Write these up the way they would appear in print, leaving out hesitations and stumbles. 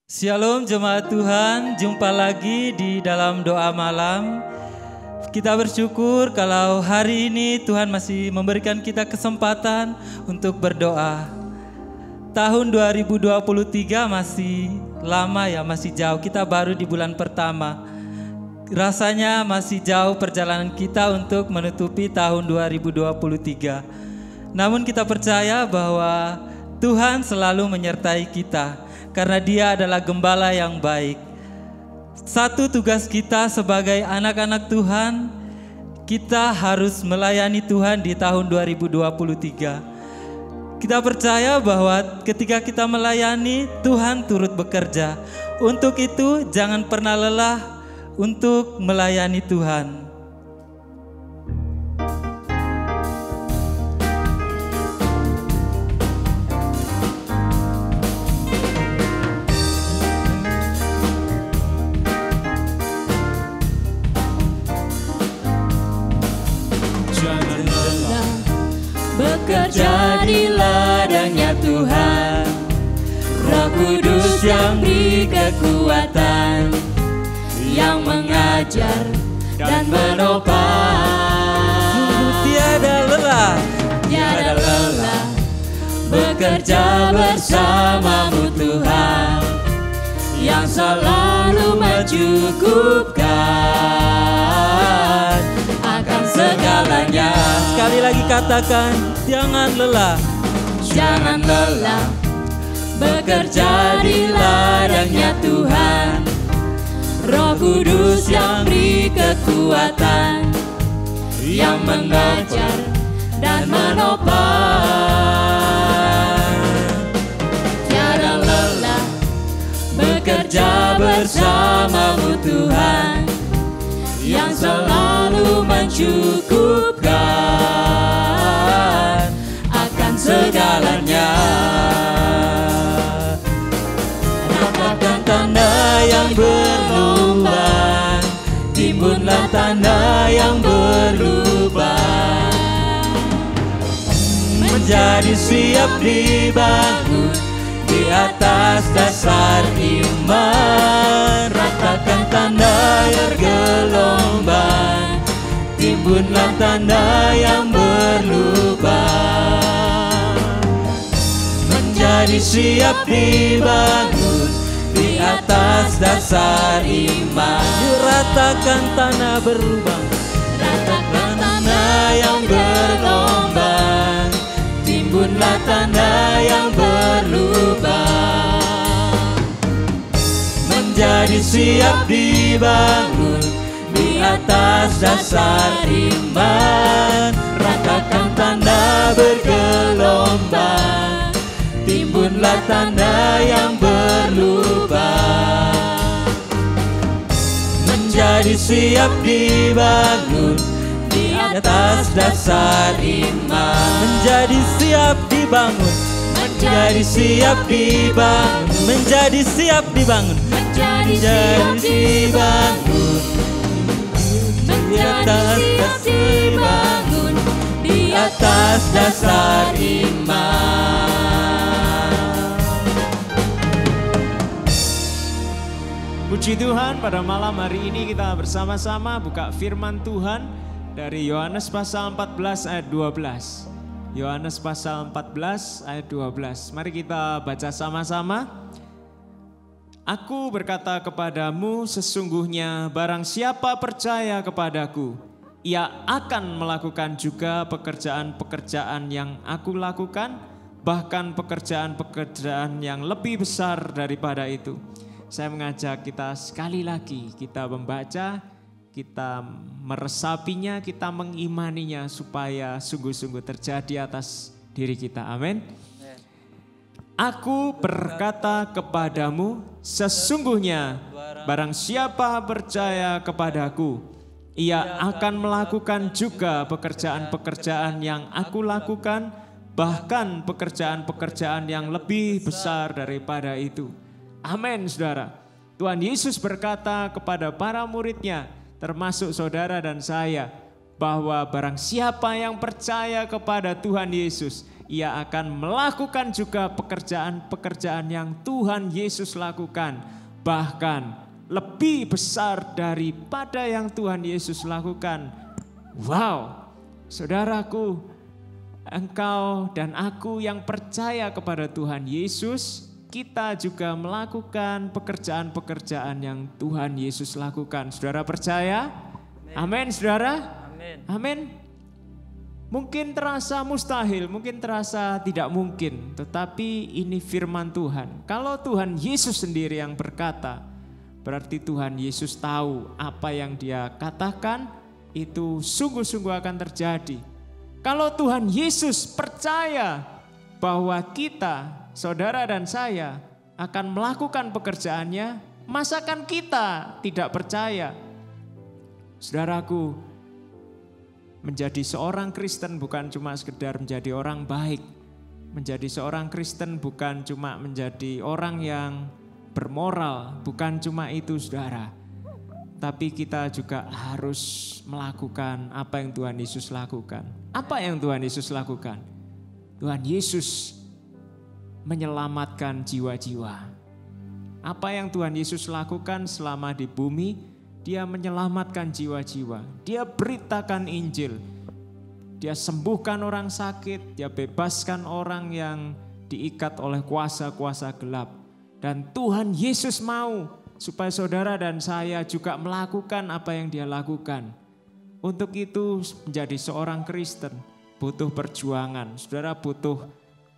Shalom jemaat Tuhan, jumpa lagi di dalam doa malam. Kita bersyukur kalau hari ini Tuhan masih memberikan kita kesempatan untuk berdoa. Tahun 2023 masih lama ya, masih jauh. Kita baru di bulan pertama. Rasanya masih jauh perjalanan kita untuk menutupi tahun 2023. Namun kita percaya bahwa Tuhan selalu menyertai kita. Karena Dia adalah gembala yang baik. Satu tugas kita sebagai anak-anak Tuhan, kita harus melayani Tuhan di tahun 2023. Kita percaya bahwa ketika kita melayani, Tuhan turut bekerja. Untuk itu jangan pernah lelah untuk melayani Tuhan. Bekerja di ladangnya Tuhan, Roh Kudus yang beri kekuatan, yang mengajar dan menopang. Sungguh tiada lelah, tiada lelah, bekerja bersamamu Tuhan, yang selalu mencukupkan akan segalanya. Sekali lagi katakan, jangan lelah. Jangan lelah, bekerja di ladangnya Tuhan, Roh Kudus yang beri kekuatan, yang mengajar dan menopang. Tiada lelah, bekerja bersamamu Tuhan, yang selalu mencukupkan akan segalanya. Dapatkan tanda yang berubah, timbunlah tanda yang berubah, menjadi siap dibangun di atas dasar iman. Ratakan tanda yang bergelombang, timbunlah tanda yang berlubang, menjadi siap dibangun di atas dasar iman. Ratakan tanah berlubang, ratakan tanah yang bergelombang, timbunlah tanda yang berlubang, menjadi siap dibangun di atas dasar iman. Ratakan tanda bergelombang, timbunlah tanda yang berlubang, menjadi siap dibangun di atas dasar iman. Menjadi siap dibangun, menjadi siap dibangun, menjadi siap dibangun, Menjadi siap dibangun, menjadi siap dibangun di atas dasar iman. Puji Tuhan, pada malam hari ini kita bersama-sama buka firman Tuhan dari Yohanes pasal 14 ayat 12. Yohanes pasal 14 ayat 12. Mari kita baca sama-sama. Aku berkata kepadamu, sesungguhnya barang siapa percaya kepadaku, ia akan melakukan juga pekerjaan-pekerjaan yang aku lakukan, bahkan pekerjaan-pekerjaan yang lebih besar daripada itu. Saya mengajak kita sekali lagi, kita membaca, kita meresapinya, kita mengimaninya supaya sungguh-sungguh terjadi atas diri kita. Amin. Aku berkata kepadamu, sesungguhnya barang siapa percaya kepadaku, ia akan melakukan juga pekerjaan-pekerjaan yang aku lakukan, bahkan pekerjaan-pekerjaan yang lebih besar daripada itu. Amin, saudara. Tuhan Yesus berkata kepada para murid-Nya, termasuk saudara dan saya, bahwa barang siapa yang percaya kepada Tuhan Yesus, ia akan melakukan juga pekerjaan-pekerjaan yang Tuhan Yesus lakukan. Bahkan lebih besar daripada yang Tuhan Yesus lakukan. Wow, saudaraku, engkau dan aku yang percaya kepada Tuhan Yesus, kita juga melakukan pekerjaan-pekerjaan yang Tuhan Yesus lakukan. Saudara percaya? Amin, saudara? Amin. Amin. Mungkin terasa mustahil, mungkin terasa tidak mungkin, tetapi ini firman Tuhan. Kalau Tuhan Yesus sendiri yang berkata, berarti Tuhan Yesus tahu apa yang Dia katakan itu sungguh-sungguh akan terjadi. Kalau Tuhan Yesus percaya bahwa kita, saudara dan saya, akan melakukan pekerjaannya, masakan kita tidak percaya? Saudaraku, menjadi seorang Kristen bukan cuma sekedar menjadi orang baik. Menjadi seorang Kristen bukan cuma menjadi orang yang bermoral, bukan cuma itu, saudara. Tapi kita juga harus melakukan apa yang Tuhan Yesus lakukan. Apa yang Tuhan Yesus lakukan? Tuhan Yesus menyelamatkan jiwa-jiwa. Apa yang Tuhan Yesus lakukan selama di bumi? Dia menyelamatkan jiwa-jiwa. Dia beritakan Injil. Dia sembuhkan orang sakit. Dia bebaskan orang yang diikat oleh kuasa-kuasa gelap. Dan Tuhan Yesus mau supaya saudara dan saya juga melakukan apa yang Dia lakukan. Untuk itu menjadi seorang Kristen butuh perjuangan. Saudara butuh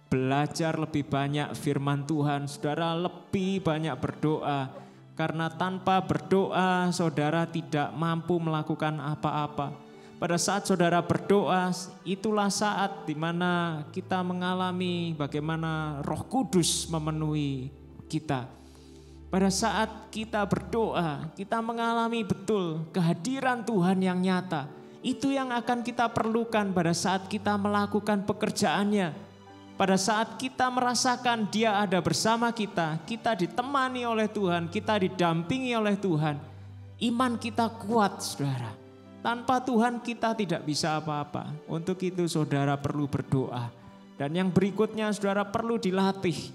belajar lebih banyak firman Tuhan. Saudara lebih banyak berdoa. Karena tanpa berdoa saudara tidak mampu melakukan apa-apa. Pada saat saudara berdoa, itulah saat di mana kita mengalami bagaimana Roh Kudus memenuhi kita. Pada saat kita berdoa, kita mengalami betul kehadiran Tuhan yang nyata. Itu yang akan kita perlukan pada saat kita melakukan pekerjaannya. Pada saat kita merasakan Dia ada bersama kita ditemani oleh Tuhan, kita didampingi oleh Tuhan. Iman kita kuat, saudara. Tanpa Tuhan kita tidak bisa apa-apa. Untuk itu saudara perlu berdoa. Dan yang berikutnya saudara perlu dilatih.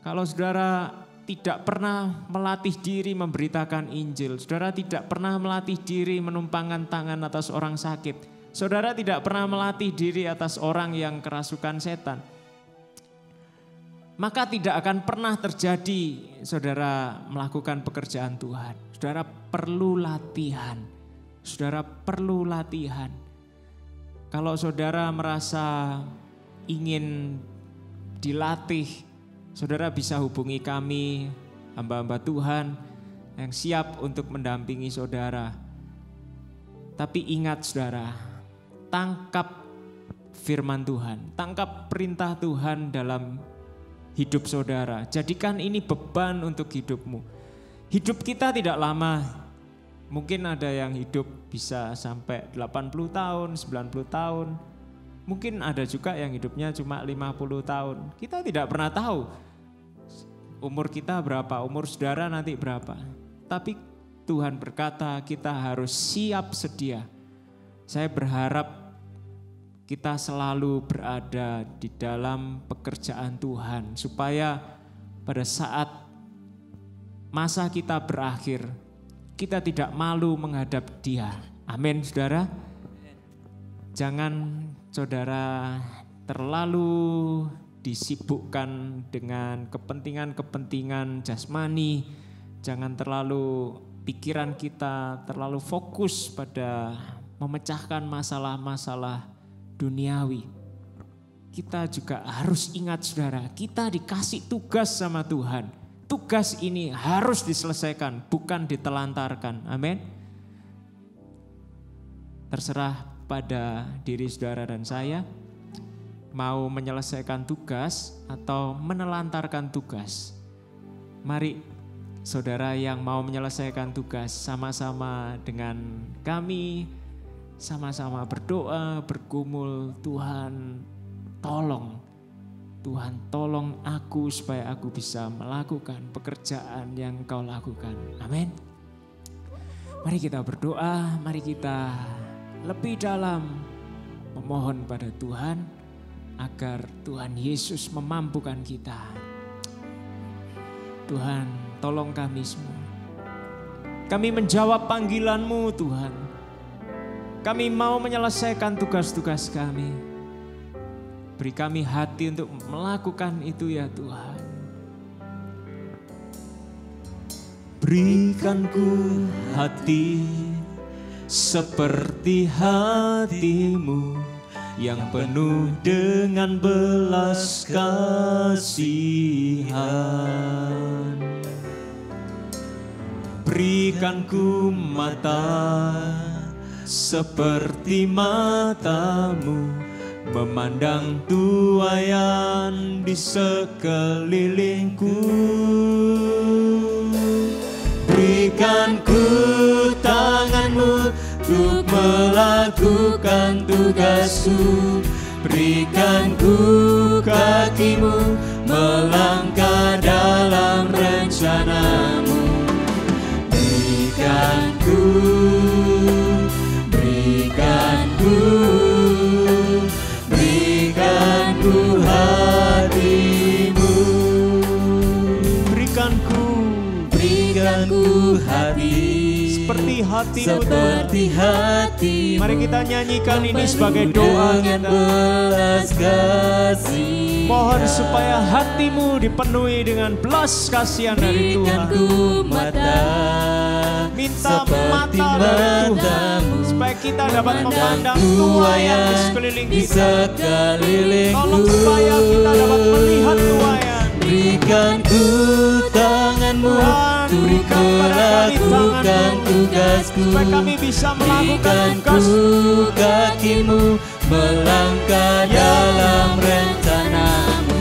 Kalau saudara tidak pernah melatih diri memberitakan Injil, saudara tidak pernah melatih diri menumpangkan tangan atas orang sakit, saudara tidak pernah melatih diri atas orang yang kerasukan setan, maka tidak akan pernah terjadi saudara melakukan pekerjaan Tuhan. Saudara perlu latihan. Saudara perlu latihan. Kalau saudara merasa ingin dilatih, saudara bisa hubungi kami, hamba-hamba Tuhan yang siap untuk mendampingi saudara. Tapi ingat saudara, tangkap firman Tuhan, tangkap perintah Tuhan dalam hidup saudara. Jadikan ini beban untuk hidupmu. Hidup kita tidak lama. Mungkin ada yang hidup bisa sampai 80 tahun, 90 tahun. Mungkin ada juga yang hidupnya cuma 50 tahun. Kita tidak pernah tahu umur kita berapa, umur saudara nanti berapa. Tapi Tuhan berkata kita harus siap sedia. Saya berharap kita selalu berada di dalam pekerjaan Tuhan supaya pada saat masa kita berakhir kita tidak malu menghadap Dia. Amin, saudara. Jangan saudara terlalu disibukkan dengan kepentingan-kepentingan jasmani. Jangan terlalu pikiran kita terlalu fokus pada memecahkan masalah-masalah duniawi. Kita juga harus ingat saudara, kita dikasih tugas sama Tuhan. Tugas ini harus diselesaikan, bukan ditelantarkan. Amin. Terserah pada diri saudara dan saya, mau menyelesaikan tugas atau menelantarkan tugas. Mari saudara yang mau menyelesaikan tugas sama-sama dengan kami, sama-sama berdoa, bergumul, Tuhan tolong aku supaya aku bisa melakukan pekerjaan yang Kau lakukan. Amin. Mari kita berdoa, mari kita lebih dalam memohon pada Tuhan. agar Tuhan Yesus memampukan kita. Tuhan, tolong kami semua. Kami menjawab panggilan-Mu Tuhan. Kami mau menyelesaikan tugas-tugas kami. Beri kami hati untuk melakukan itu ya Tuhan. Berikanku hati seperti hati-Mu yang penuh dengan belas kasihan. Berikanku mata seperti mata-Mu, memandang tuaian di sekelilingku. Berikanku tangan-Mu untuk melakukan tugasku. Berikanku kaki-Mu melangkah dalam rencana-Mu. Berikanku, berikanku, berikanku hati-Mu. Berikanku, berikanku hati seperti hati-Mu, seperti hati-Mu. Mari kita nyanyikan ini sebagai doa kita. Mohon supaya hati-Mu dipenuhi dengan belas kasihan dari Tuhan. Minta mata dari Tuhan supaya kita dapat memandang tuaian di sekeliling kita. Tolong supaya kita dapat melihat tuaian. Berikanku tangan-Mu untuk melakukan tugasku. Supaya kami bisa melakukan tugasku. Kaki-Mu melangkah dalam rencana-Mu.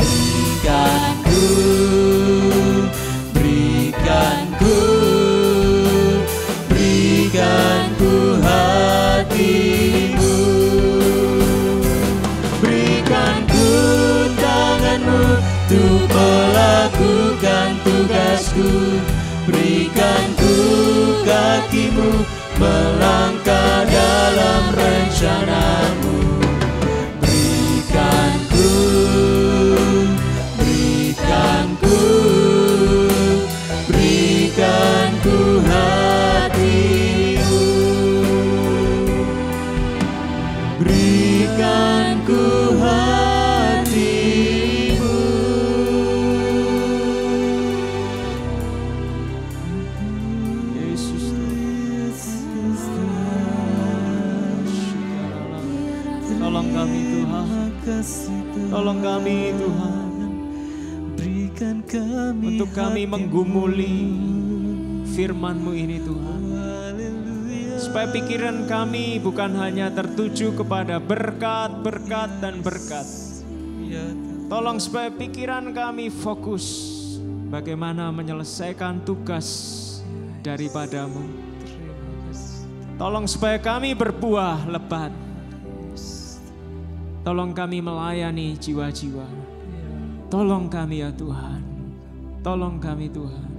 Berikanku, berikanku, berikanku hati-Mu. Berikanku tangan-Mu untuk melakukan tugasku. Berikanku kaki-Mu melangkah dalam rencana-Mu. Berikanku, berikanku, berikanku hati-Mu. Berikanku hati-Mu. Yesus tolong kami Tuhan. Tolong kami Tuhan. Berikan kami untuk kami menggumuli firman-Mu ini Tuhan. Supaya pikiran kami bukan hanya tertuju kepada berkat, berkat, dan berkat. Tolong supaya pikiran kami fokus bagaimana menyelesaikan tugas daripada-Mu. Tolong supaya kami berbuah lebat. Tolong kami melayani jiwa-jiwa. Tolong kami ya Tuhan. Tolong kami Tuhan.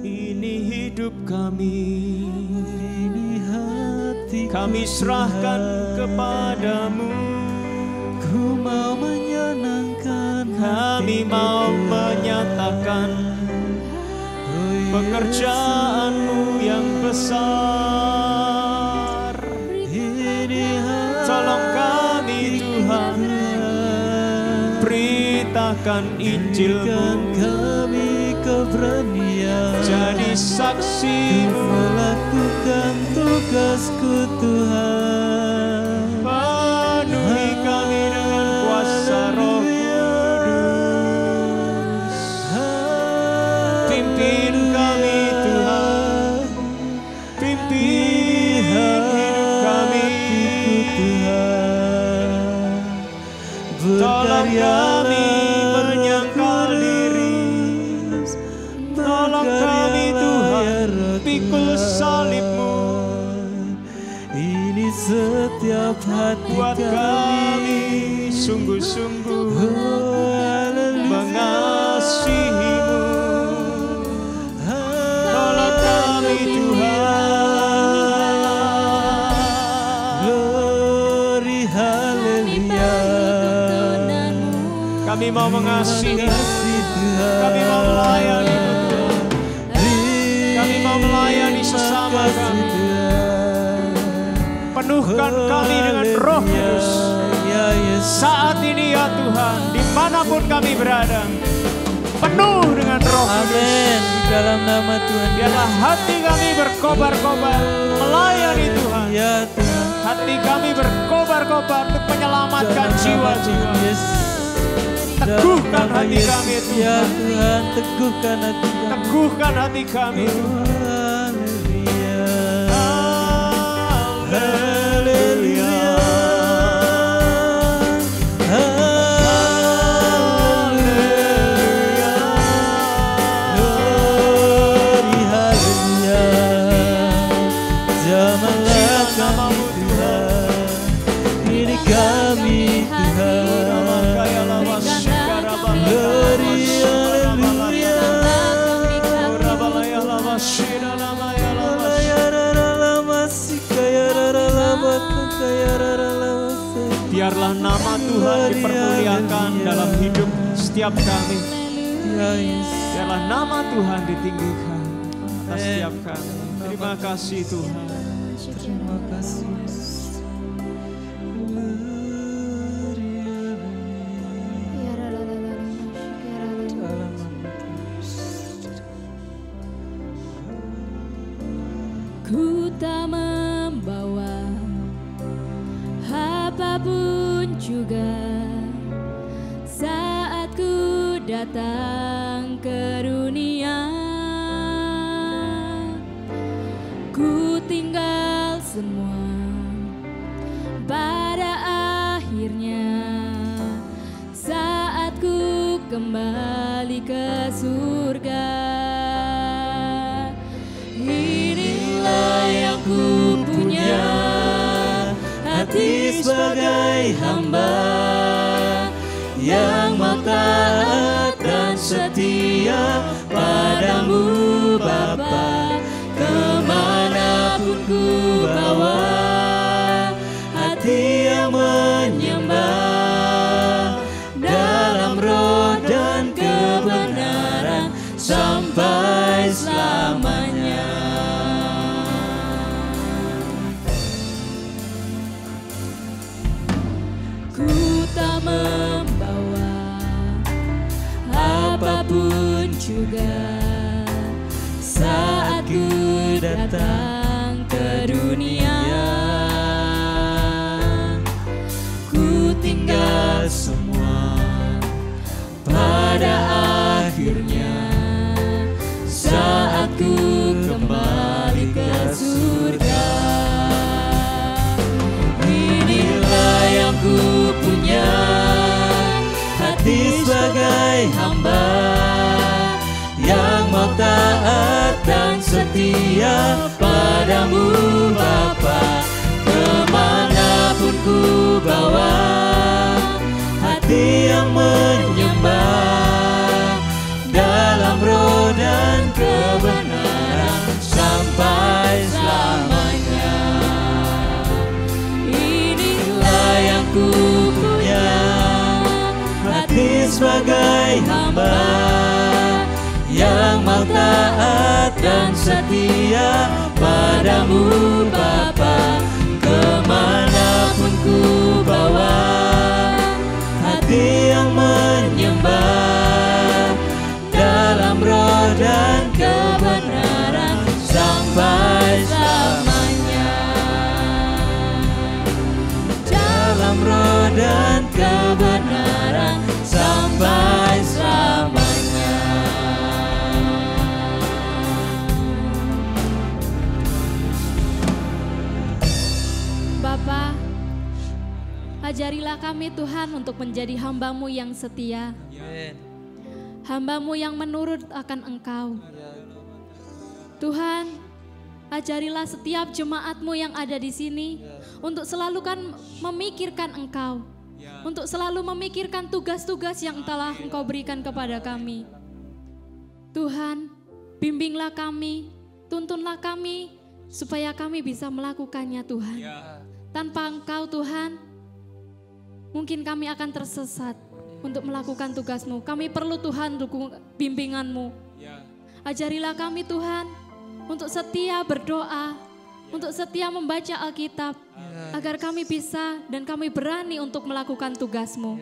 Ini hidup kami, ini hati kami serahkan kepadamu. Ku mau menyenangkan Kami mau menyatakan pekerjaan-Mu yang besar. Tolong kami Tuhan, beritakan Injil-Mu, kami keberanian jadi saksi-Mu, melakukan tugasku Tuhan. Penuhi kami dengan kuasa Roh Kudus. Pimpin kami Tuhan, pimpin hidup kami Tuhan. Tolong kami menyangkal diri. Tolong kami Tuhan, pikul salib-Mu. Ini setiap hati Buat kami sungguh-sungguh mengasihi-Mu. Tolong kami Tuhan. Kami mau mengasihi, kasih Tuhan. kami mau melayani Tuhan. Kami mau melayani sesama kami. Penuhkan kami dengan Roh Kudus. Ya Yesus. Saat ini ya Tuhan, dimanapun kami berada, penuh dengan Roh Kudus. Amin. Di dalam nama Tuhan. Biarlah hati kami berkobar-kobar melayani Tuhan. Ya Tuhan. Hati kami berkobar-kobar untuk menyelamatkan jiwa-jiwa. Teguhkan hati kami Tuhan. Ya Tuhan, teguhkan hati kami. Teguhkan hati kami Tuhan. Haleluya. Haleluya. Glory, haleluya. Jamalah kami Tuhan, diri kami Tuhan. Glory, haleluya. Biarlah nama Tuhan dipermuliakan dalam hidup setiap kami. Biarlah nama Tuhan ditinggikan atas setiap kami. Terima kasih Tuhan. Terima kasih Yesus. Ku tak membawa apapun juga saat ku datang ke dunia. Ku tinggal semua pada akhirnya saat ku kembali ke surga. Inilah yang ku punya, hati sebagai hamba yang mau taat dan setia padamu Bapa. Kemanapun ku bawa, hati yang menyembah dalam roh dan kebenaran sampai selamanya. Ku tak membawa apapun juga saat ku datang ke dunia. Ku tinggal semua pada akhirnya saat ku kembali ke surga. Inilah yang ku punya, hati sebagai hamba yang mau taat dan setia padamu Bapa. Kemanapun ku bawa, hati yang menyembah dalam roh dan kebenaran sampai selamanya. Inilah yang ku punya, hati sebagai hamba yang mau taat dan setia padamu Bapa. Kemanapun ku bawa, hati yang menyembah dalam roh dan kebenaran sampai selamanya. Dalam roh dan kebenaran sampai selamanya. Bapa, ajarilah kami Tuhan untuk menjadi hamba-Mu yang setia. Hamba-Mu yang menurut akan Engkau. Tuhan, ajarilah setiap jemaat-Mu yang ada di sini untuk selalu kan memikirkan Engkau. Untuk selalu memikirkan tugas-tugas yang telah Engkau berikan kepada kami. Tuhan, bimbinglah kami, tuntunlah kami supaya kami bisa melakukannya Tuhan. Tanpa Engkau Tuhan, mungkin kami akan tersesat. untuk melakukan tugasmu. Kami perlu Tuhan bimbinganmu. Ajarilah kami Tuhan untuk setia berdoa, untuk setia membaca Alkitab, agar kami bisa dan kami berani untuk melakukan tugasmu.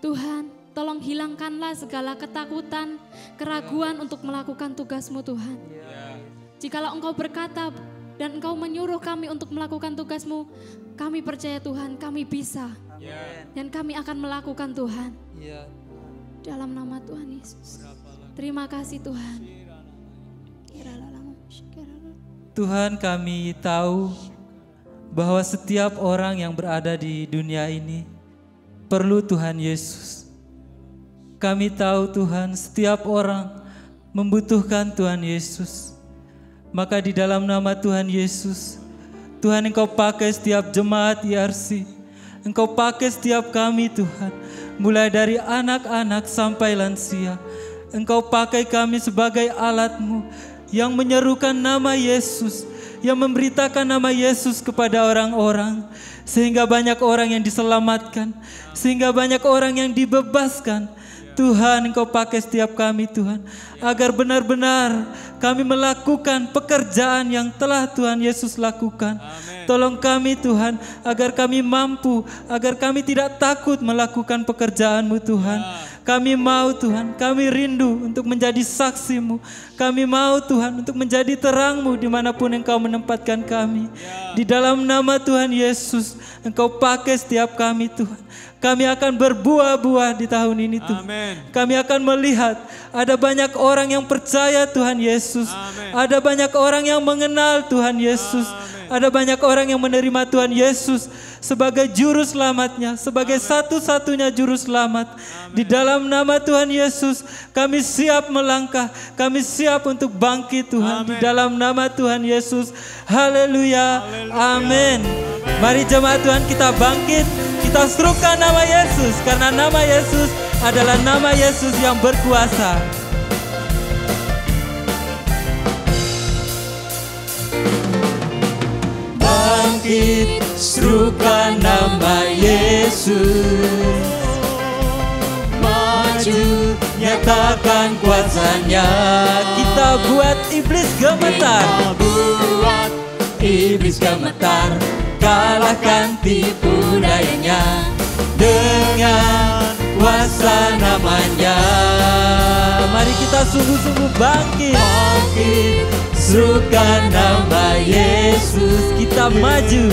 Tuhan, tolong hilangkanlah segala ketakutan, keraguan untuk melakukan tugasmu Tuhan. Jikalau Engkau berkata dan Engkau menyuruh kami untuk melakukan tugasmu, kami percaya Tuhan, kami bisa. Dan kami akan melakukan Tuhan. Dalam nama Tuhan Yesus. Terima kasih Tuhan. Tuhan, kami tahu bahwa setiap orang yang berada di dunia ini perlu Tuhan Yesus. Kami tahu Tuhan, setiap orang membutuhkan Tuhan Yesus. Maka di dalam nama Tuhan Yesus, Tuhan Engkau pakai setiap jemaat IRC. Engkau pakai setiap kami Tuhan, mulai dari anak-anak sampai lansia. Engkau pakai kami sebagai alat-Mu yang menyerukan nama Yesus, yang memberitakan nama Yesus kepada orang-orang, sehingga banyak orang yang diselamatkan, sehingga banyak orang yang dibebaskan. Tuhan, Engkau pakai setiap kami Tuhan, agar benar-benar kami melakukan pekerjaan yang telah Tuhan Yesus lakukan. Tolong kami Tuhan, agar kami mampu, agar kami tidak takut melakukan pekerjaan-Mu Tuhan. Kami mau Tuhan, kami rindu untuk menjadi saksi-Mu. Kami mau Tuhan untuk menjadi terang-Mu dimanapun Engkau menempatkan kami. Di dalam nama Tuhan Yesus, Engkau pakai setiap kami Tuhan. Kami akan berbuah-buah di tahun ini Tuhan. Kami akan melihat ada banyak orang yang percaya Tuhan Yesus. Ada banyak orang yang mengenal Tuhan Yesus. Ada banyak orang yang menerima Tuhan Yesus sebagai juru selamatnya, sebagai satu-satunya juru selamat. Di dalam nama Tuhan Yesus, kami siap melangkah, kami siap untuk bangkit Tuhan. Di dalam nama Tuhan Yesus, haleluya, amin. Mari jemaat Tuhan kita bangkit, kita serukan nama Yesus, karena nama Yesus adalah nama Yesus yang berkuasa. Bangkit, serukan nama Yesus. Maju, nyatakan kuasanya. Kita buat iblis gemetar. Kita buat iblis gemetar. Kalahkan tipu dayanya dengan kuasa namanya. Mari kita sungguh-sungguh bangkit. Bangkit, serukan nama Yesus. Kita maju,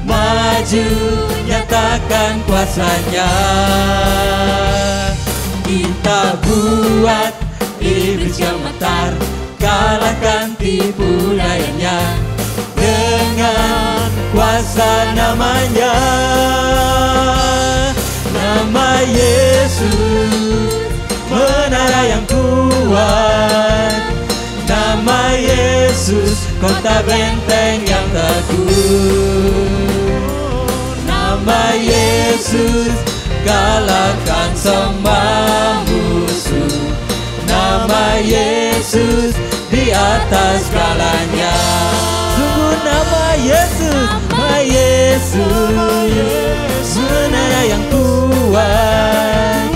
maju, nyatakan kuasanya. Kita buat iblis gemetar, kalahkan tipu dayanya dengan kuasa namanya. Nama Yesus, menara yang kuat. Nama Yesus, kota benteng yang teguh. Nama Yesus, kalahkan semua musuh. Nama Yesus, di atas segalanya. Sungguh nama Yesus, nama Yesus, menara yang kuat.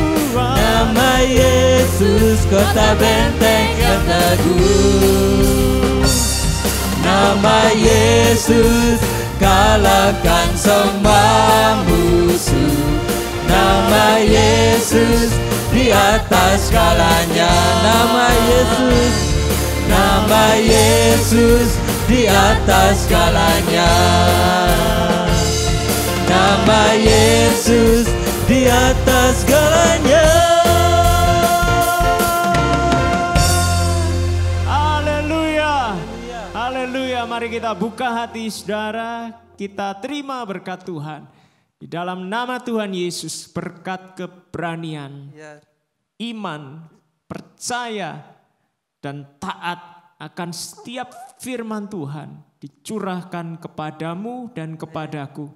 Nama Yesus, kota benteng yang teguh. Nama Yesus, kalahkan semua musuh. Nama Yesus, di atas segalanya. Nama Yesus, nama Yesus, di atas segalanya. Nama Yesus, di atas segalanya. Haleluya. Haleluya. Mari kita buka hati saudara, kita terima berkat Tuhan. Di dalam nama Tuhan Yesus, berkat keberanian, iman, percaya, dan taat akan setiap firman Tuhan dicurahkan kepadamu dan kepadaku.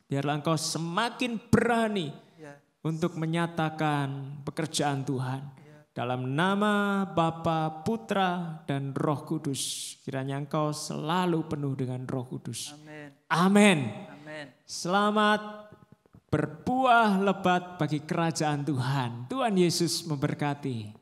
Biarlah engkau semakin berani untuk menyatakan pekerjaan Tuhan. Dalam nama Bapa, Putra, dan Roh Kudus. Kiranya engkau selalu penuh dengan Roh Kudus. Amin. Selamat berbuah lebat bagi kerajaan Tuhan. Tuhan Yesus memberkati.